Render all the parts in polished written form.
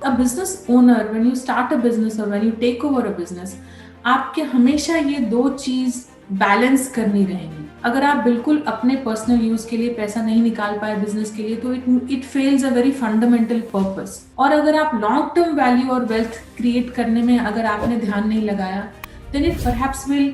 A business owner, when you start a business or when you take over a business, आपके हमेशा ये दो चीज बैलेंस करनी रहेंगी। अगर आप बिल्कुल अपने पर्सनल यूज के लिए पैसा नहीं निकाल पाए बिजनेस के लिए, तो it fails a very fundamental purpose. और अगर आप लॉन्ग टर्म वैल्यू और वेल्थ क्रिएट करने में अगर आपने ध्यान नहीं लगाया, then it perhaps will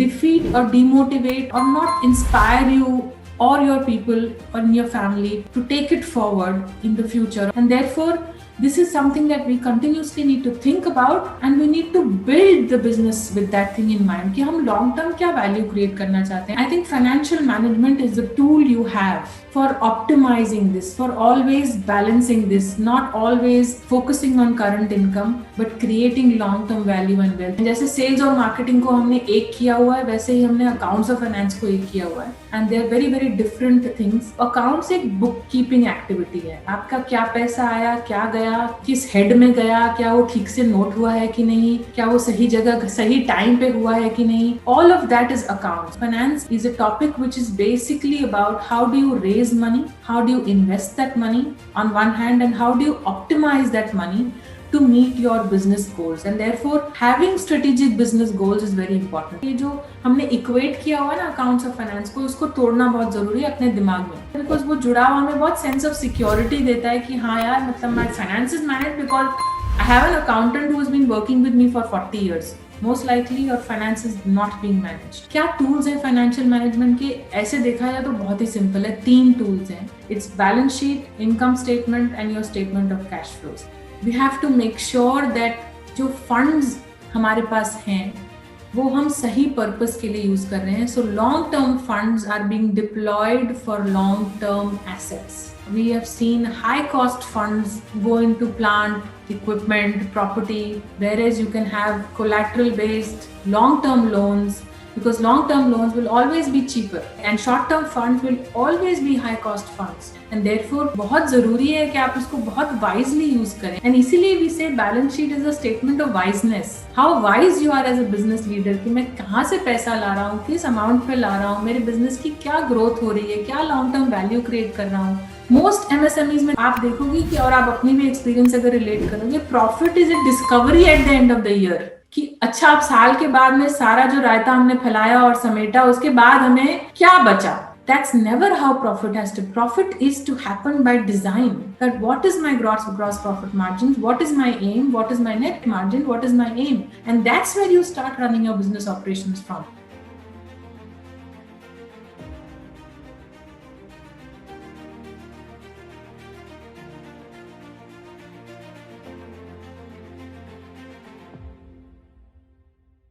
defeat or demotivate or not inspire you or your people or your family to take it forward in the future. And therefore, this is something that we continuously need to think about, and we need to build the business with that thing in mind कि हम long term क्या value create करना चाहते हैं. I think financial management is the tool you have for optimizing this, for always balancing this, not always focusing on current income but creating long term value and wealth. जैसे sales और marketing को हमने एक किया हुआ है, वैसे ही हमने accounts और finance को एक किया हुआ है, and they are very very different things. Accounts एक bookkeeping activity है, आपका क्या पैसा आया, क्या गया, किस हेड में गया, क्या वो ठीक से नोट हुआ है कि नहीं, क्या वो सही जगह सही टाइम पे हुआ है कि नहीं, all of that is accounts. Finance is a topic which is basically about how do you raise money, how do you invest that money on one hand, and how do you optimize that money to meet your business goals. And therefore having strategic business goals is very important. ये जो हमने equate किया हुआ ना accounts और finance को, उसको तोड़ना बहुत जरूरी है अपने दिमाग में, because वो जुड़ा हुआ हमें बहुत sense of security देता है कि हाँ यार, मतलब my finance is managed because I have an accountant who has been working with me for 40 years. Most likely your finance is not being managed. क्या tools हैं financial management के? ऐसे देखा जाए तो बहुत ही simple है, 3 tools हैं. It's balance sheet, income statement and your statement of cash flows. We have to make sure that जो funds हमारे पास हैं वो हम सही पर्पस के लिए यूज कर रहे हैं. So long term funds are being deployed for long term assets. We have seen high cost funds go into plant, equipment, property, whereas you can have collateral based long term loans, because long term loans will always be cheaper and short term funds will always be high cost funds, and therefore बहुत जरूरी है कि आप उसको बहुत wisely use करें. And इसीलिए we say balance sheet is a statement of wiseness. How wise you are as a business leader कि मैं कहाँ से पैसा ला रहा हूँ, किस अमाउंट पे ला रहा हूँ, मेरे बिजनेस की क्या ग्रोथ हो रही है, क्या लॉन्ग टर्म वैल्यू क्रिएट कर रहा हूँ. मोस्ट MSMEs में आप देखोगे कि, और आप अपनी भी एक्सपीरियंस अगर रिलेट करोगे, profit is a discovery at the end of the year. कि अच्छा, अब साल के बाद में सारा जो रायता हमने फैलाया और समेटा, उसके बाद हमें क्या बचा. That's never how profit has to. Profit is to happen by design. That what is my gross profit margin? What is my aim? What is my net margin? What is my aim? And that's where you start running your business operations from.